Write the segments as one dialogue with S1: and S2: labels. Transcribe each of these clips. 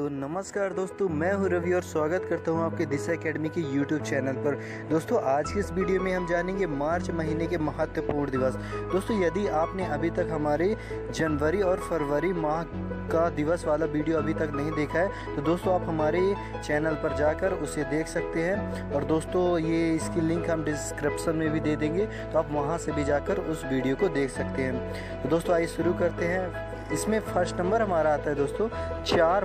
S1: तो नमस्कार दोस्तों, मैं हूं रवि और स्वागत करता हूं आपके दिशा एकेडमी के यूट्यूब चैनल पर। दोस्तों, आज की इस वीडियो में हम जानेंगे मार्च महीने के महत्वपूर्ण दिवस। दोस्तों, यदि आपने अभी तक हमारे जनवरी और फरवरी माह का दिवस वाला वीडियो अभी तक नहीं देखा है तो दोस्तों आप हमारे चैनल पर जाकर उसे देख सकते हैं। और दोस्तों, ये इसकी लिंक हम डिस्क्रिप्शन में भी दे देंगे, तो आप वहाँ से भी जाकर उस वीडियो को देख सकते हैं। तो दोस्तों आइए शुरू करते हैं। इसमें फर्स्ट नंबर हमारा आता है दोस्तों 4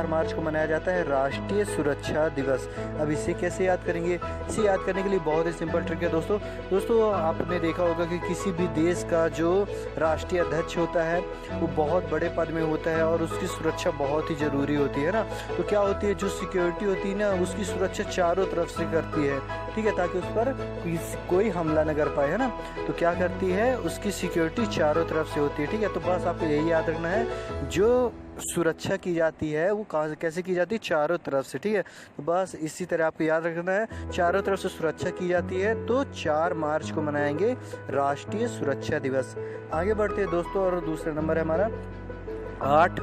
S1: मार्च को मनाया जाता है राष्ट्रीय सुरक्षा दिवस। अब इसे कैसे याद करेंगे? इसे याद करने के लिए बहुत ही सिंपल ट्रिक है दोस्तों आपने देखा होगा कि किसी भी देश का जो राष्ट्रीय अध्यक्ष होता है वो बहुत बड़े पद में होता है और उसकी सुरक्षा बहुत ही ज़रूरी होती है ना। तो क्या होती है, जो सिक्योरिटी होती है ना, उसकी सुरक्षा चारों तरफ से करती है, ठीक है, ताकि उस पर कोई हमला न कर पाए, है ना। तो क्या करती है, उसकी सिक्योरिटी चारों तरफ से होती है, ठीक है। तो बस आपको यही याद रखना है, जो सुरक्षा की जाती है वो कहाँ कैसे की जाती है, चारों तरफ से, ठीक है। तो बस इसी तरह आपको याद रखना है, चारों तरफ से सुरक्षा की जाती है। तो 4 मार्च को मनाएंगे राष्ट्रीय सुरक्षा दिवस। आगे बढ़ते हैं दोस्तों, और दूसरा नंबर है हमारा 8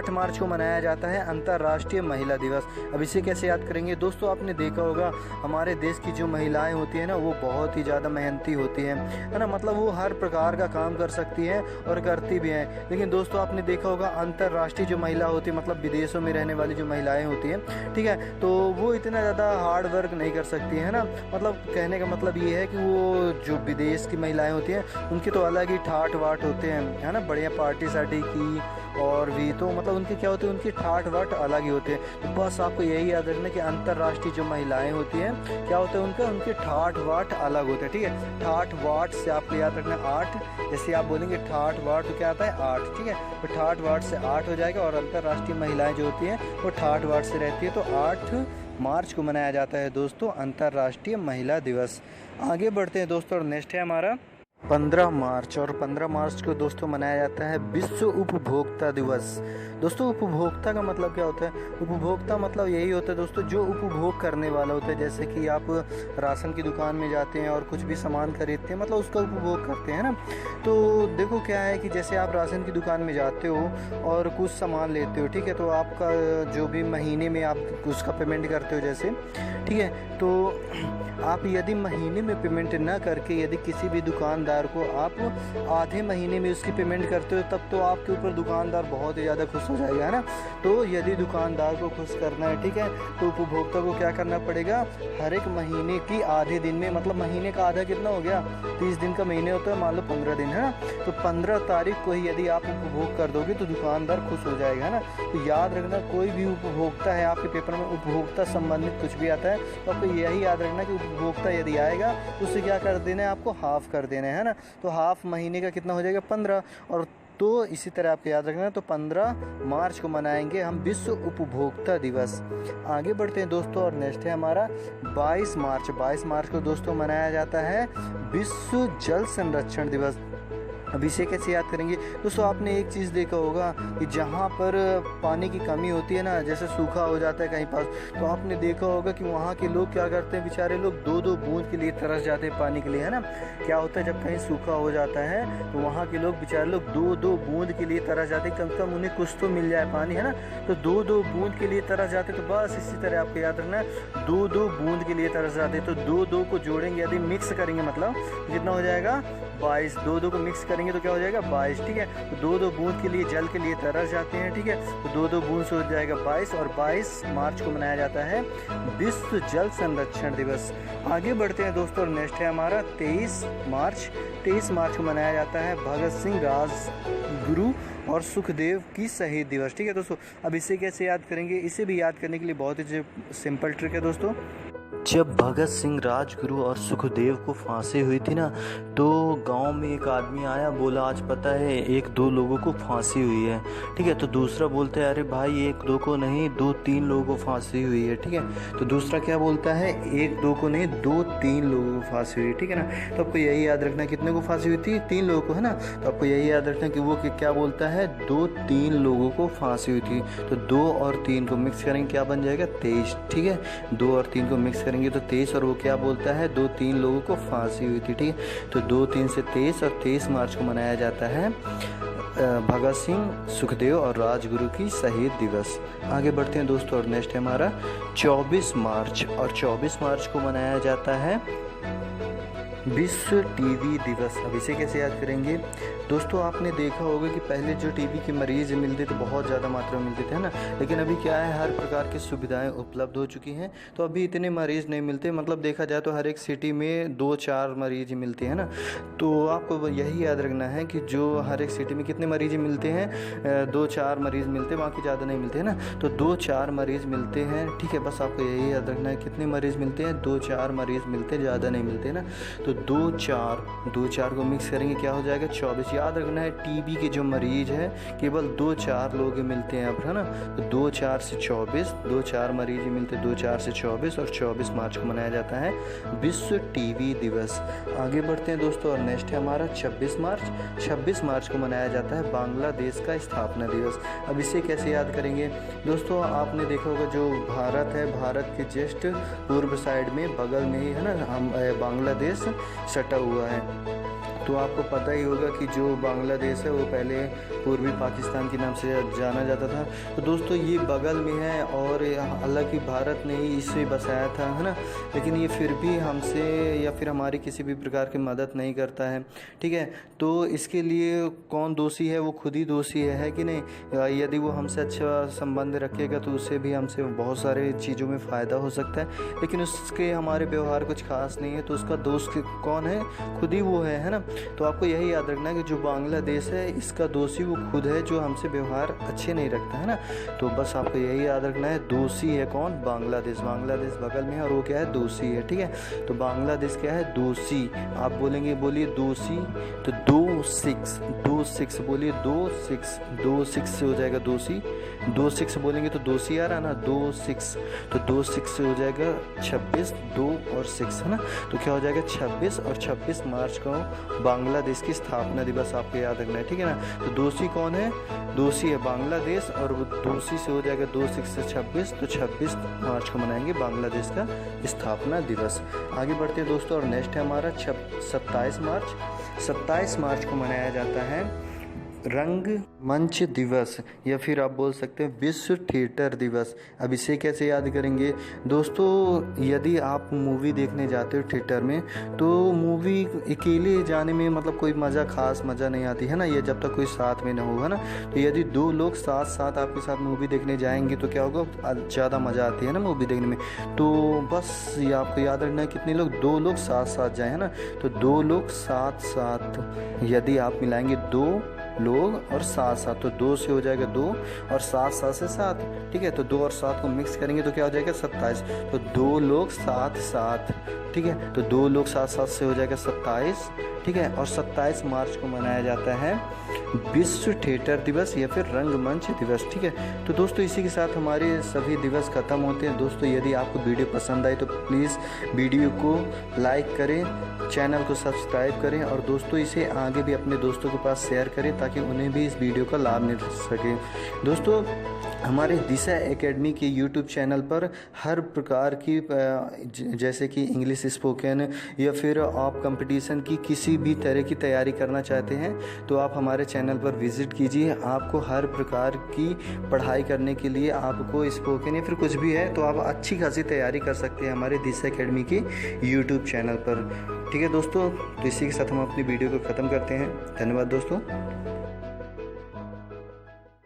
S1: मार्च को मनाया जाता है अंतर्राष्ट्रीय महिला दिवस। अब इसे कैसे याद करेंगे? दोस्तों, आपने देखा होगा हमारे देश की जो महिलाएं होती हैं ना, वो बहुत ही ज़्यादा मेहनती होती हैं, है ना। मतलब वो हर प्रकार का काम कर सकती हैं और करती भी हैं। लेकिन दोस्तों, आपने देखा होगा अंतर्राष्ट्रीय जो महिला होती है, मतलब विदेशों में रहने वाली जो महिलाएँ होती हैं, ठीक है, तो वो इतना ज़्यादा हार्ड वर्क नहीं कर सकती है ना। मतलब कहने का मतलब ये है कि वो जो विदेश की महिलाएँ होती हैं उनके तो अलग ही ठाट वाट होते हैं, है ना, बढ़िया पार्टी सार्टी की और भी, तो मतलब उनके क्या होते हैं, उनकी ठाट वाट अलग ही होते हैं। तो बस आपको यही याद रखना कि अंतर्राष्ट्रीय जो महिलाएं होती हैं क्या होता है, उनके ठाट वाट अलग होते हैं, ठीक है। ठाट वाट से आपको याद रखना 8, जैसे आप बोलेंगे ठाट वाट तो क्या आता है 8, ठीक है। तो ठाट वाट से 8 हो जाएगा। और अंतर्राष्ट्रीय महिलाएँ जो होती हैं वो ठाट वाट से रहती है। तो 8 मार्च को मनाया जाता है दोस्तों अंतर्राष्ट्रीय महिला दिवस। आगे बढ़ते हैं दोस्तों, और नेक्स्ट है हमारा 15 मार्च। और 15 मार्च को दोस्तों मनाया जाता है विश्व उपभोक्ता दिवस। दोस्तों, उपभोक्ता का मतलब क्या होता है? उपभोक्ता मतलब यही होता है दोस्तों, जो उपभोग करने वाला होता है। जैसे कि आप राशन की दुकान में जाते हैं और कुछ भी सामान खरीदते हैं, मतलब उसका उपभोग करते हैं ना। तो देखो क्या है कि जैसे आप राशन की दुकान में जाते हो और कुछ सामान लेते हो, ठीक है, तो आपका जो भी महीने में आप उसका पेमेंट करते हो जैसे, ठीक है, तो आप यदि महीने में पेमेंट ना करके यदि किसी भी दुकानदार को आप आधे महीने में उसकी पेमेंट करते हो, तब तो आपके ऊपर दुकानदार बहुत ही ज़्यादा खुश हो जाएगा, है ना। तो यदि दुकानदार को खुश करना है, ठीक है, तो उपभोक्ता को क्या करना पड़ेगा, हर एक महीने की आधे दिन में, मतलब महीने का आधा कितना हो गया, 30 दिन का महीने होता है, मान लो 15 दिन, है ना। तो 15 तारीख को ही यदि आप उपभोग कर दोगे तो दुकानदार खुश हो जाएगा, है ना। तो याद रखना, कोई भी उपभोक्ता है, आपके पेपर में उपभोक्ता संबंधित कुछ भी आता है तो आपको यही याद रखना कि उपभोक्ता यदि आएगा तो उससे क्या कर देना है, आपको हाफ कर देना है ना। तो हाफ महीने का कितना हो जाएगा, 15। और तो इसी तरह आपको याद रखना है। तो 15 मार्च को मनाएंगे हम विश्व उपभोक्ता दिवस। आगे बढ़ते हैं दोस्तों, और नेक्स्ट है हमारा 22 मार्च को दोस्तों मनाया जाता है विश्व जल संरक्षण दिवस। अब इसे कैसे याद करेंगे? दोस्तों, आपने एक चीज़ देखा होगा कि जहाँ पर पानी की कमी होती है ना, जैसे सूखा हो जाता है कहीं पास, तो आपने देखा होगा कि वहाँ के लोग क्या करते हैं, बेचारे लोग 2-2 बूंद के लिए तरस जाते हैं पानी के लिए, है ना। क्या होता है, जब कहीं सूखा हो जाता है तो वहाँ के लोग बेचारे लोग 2-2 बूंद के लिए तरस जाते हैं, कम से कम उन्हें कुछ तो मिल जाए पानी, है ना। तो 2-2 बूंद के लिए तरस जाते, तो बस इसी तरह आपको याद रखना है, 2-2 बूंद के लिए तरस जाते। तो 2-2 को जोड़ेंगे, यदि मिक्स करेंगे, मतलब कितना हो जाएगा, 22। 2-2 को मिक्स करेंगे तो क्या हो जाएगा, 22, ठीक है। तो 2-2 बूंद के लिए जल के लिए तरस जाते हैं, ठीक है। तो 2-2 बूंद से हो जाएगा 22। और 22 मार्च को मनाया जाता है विश्व जल संरक्षण दिवस। आगे बढ़ते हैं दोस्तों, नेक्स्ट है हमारा 23 मार्च को मनाया जाता है भगत सिंह राजगुरु और सुखदेव की शहीद दिवस, ठीक है दोस्तों। अब इसे कैसे याद करेंगे? इसे भी याद करने के लिए बहुत ही सिंपल ट्रिक है दोस्तों। जब भगत सिंह राजगुरु और सुखदेव को फांसी हुई थी ना, तो गांव में एक आदमी आया, बोला आज पता है 1-2 लोगों को फांसी हुई है, ठीक है। तो दूसरा बोलता है अरे भाई 1-2 को नहीं 2-3 लोगों को फांसी हुई है, ठीक है। तो दूसरा क्या बोलता है, 1-2 को नहीं 2-3 लोगों को फांसी हुई, ठीक है ना। तो आपको यही याद रखना, कितने को फांसी हुई थी, 3 लोगों को, है ना। तो आपको यही याद रखना कि वो क्या बोलता है, 2-3 लोगों को फांसी हुई थी। तो 2 और 3 को मिक्स करेंगे, क्या बन जाएगा, 23, ठीक है। 2 और 3 को मिक्स करेंगे तो 23, और वो क्या बोलता है, 2-3 लोगों को फांसी हुई थी, ठीक है। तो 2-3 से 23, और 23 मार्च को मनाया जाता है भगत सिंह, सुखदेव और राजगुरु की शहीद दिवस। आगे बढ़ते हैं दोस्तों और नेक्स्ट है हमारा 24 मार्च, और 24 मार्च को मनाया जाता है विश्व टीबी दिवस। अब इसे कैसे याद करेंगे दोस्तों, आपने देखा होगा कि पहले जो टीबी के मरीज मिलते थे बहुत ज़्यादा मात्रा में मिलते थे, है ना, लेकिन अभी क्या है, हर प्रकार की सुविधाएं उपलब्ध हो चुकी हैं, तो अभी इतने मरीज़ नहीं मिलते। मतलब देखा जाए तो हर एक सिटी में 2-4 मरीज मिलते हैं ना। तो आपको यही याद रखना है कि जो हर एक सिटी में कितने मरीज मिलते हैं, 2-4 मरीज़ मिलते हैं, बाकी ज़्यादा नहीं मिलते हैं ना। तो 2-4 मरीज़ मिलते हैं, ठीक है, बस आपको यही याद रखना है कितने मरीज़ मिलते हैं, 2-4 मरीज़ मिलते हैं, ज़्यादा नहीं मिलते ना। तो 2-4 को मिक्स करेंगे क्या हो जाएगा 24। याद रखना है टीबी के जो मरीज है केवल 2-4 लोग मिलते हैं अब, है ना। तो 2-4 से 24, 2-4 मरीज मिलते हैं, 2-4 से 24, और 24 मार्च को मनाया जाता है विश्व टीबी दिवस। आगे बढ़ते हैं दोस्तों और नेक्स्ट है हमारा 26 मार्च। 26 मार्च को मनाया जाता है बांग्लादेश का स्थापना दिवस। अब इसे कैसे याद करेंगे दोस्तों, आपने देखा होगा जो भारत है, भारत के जस्ट पूर्व साइड में बगल में ही, है ना, हम बांग्लादेश सटा हुआ है। तो आपको पता ही होगा कि जो बांग्लादेश है वो पहले पूर्वी पाकिस्तान के नाम से जाना जाता था। तो दोस्तों ये बगल में है, और हालांकि भारत ने ही इसे बसाया था, है ना, लेकिन ये फिर भी हमसे या फिर हमारी किसी भी प्रकार की मदद नहीं करता है, ठीक है। तो इसके लिए कौन दोषी है, वो खुद ही दोषी है कि नहीं। यदि वो हमसे अच्छा संबंध रखेगा तो उससे भी हमसे बहुत सारे चीज़ों में फ़ायदा हो सकता है, लेकिन उसके हमारे व्यवहार कुछ खास नहीं है, तो उसका दोस्त कौन है, खुद ही वो है ना। तो आपको यही याद रखना है कि जो बांग्लादेश है इसका दोषी वो खुद है, जो हमसे व्यवहार अच्छे नहीं रखता है ना। तो बस आपको यही याद रखना है, दोषी है कौन, बांग्लादेश। बांग्लादेश बगल में है और वो क्या है, दोषी है, ठीक है। तो बांग्लादेश क्या है, दोषी। आप बोलेंगे, बोलिए दोषी, तो 2-6 बोलिए, 2-6 से हो जाएगा दोषी। 2-6 बोलेंगे तो दोषी आ रहा है ना, 2-6, तो 2-6 से हो जाएगा 26, 2 और 6, है ना। तो क्या हो जाएगा 26, और 26 मार्च को बांग्लादेश की स्थापना दिवस आपको याद रखना है, ठीक है ना। तो दोषी कौन है, दोषी है बांग्लादेश, और वो दोषी से हो जाएगा 2-6 से 26, तो 26 मार्च को मनाएंगे बांग्लादेश का स्थापना दिवस। आगे बढ़ते हैं दोस्तों और नेक्स्ट है हमारा 27 मार्च। 27 मार्च को मनाया जाता है रंग मंच दिवस, या फिर आप बोल सकते हैं विश्व थिएटर दिवस। अब इसे कैसे याद करेंगे दोस्तों, यदि आप मूवी देखने जाते हो थिएटर में, तो मूवी अकेले जाने में मतलब कोई खास मज़ा नहीं आती है ना, ये जब तक कोई साथ में ना हो, है ना। तो यदि 2 लोग साथ आपके साथ मूवी देखने जाएंगे तो क्या होगा, ज़्यादा मज़ा आती है ना मूवी देखने में। तो बस ये आपको याद रखना है कितने लोग, 2 लोग साथ जाए, है ना। तो 2 लोग साथ, यदि आप मिलाएंगे 2 लोग और 7, तो 2 से हो जाएगा 2 और 7 से 7, ठीक है। तो 2 और 7 को मिक्स करेंगे तो क्या हो जाएगा 27। तो 2 लोग 7, ठीक है। तो 2 लोग 7 से हो जाएगा 27, ठीक है। और 27 मार्च को मनाया जाता है विश्व थिएटर दिवस या फिर रंगमंच दिवस, ठीक है। तो दोस्तों इसी के साथ हमारे सभी दिवस खत्म होते हैं। दोस्तों यदि आपको वीडियो पसंद आई तो प्लीज़ वीडियो को लाइक करें, चैनल को सब्सक्राइब करें, और दोस्तों इसे आगे भी अपने दोस्तों के पास शेयर करें ताकि उन्हें भी इस वीडियो का लाभ मिल सके। दोस्तों हमारे दिशा एकेडमी के यूट्यूब चैनल पर हर प्रकार की जैसे कि इंग्लिश स्पोकन या फिर आप कंपटीशन की किसी भी तरह की तैयारी करना चाहते हैं तो आप हमारे चैनल पर विज़िट कीजिए। आपको हर प्रकार की पढ़ाई करने के लिए, आपको स्पोकन या फिर कुछ भी है तो आप अच्छी खासी तैयारी कर सकते हैं हमारे दिशा एकेडमी के यूट्यूब चैनल पर, ठीक है दोस्तों। तो इसी के साथ हम अपनी वीडियो को ख़त्म करते हैं। धन्यवाद दोस्तों।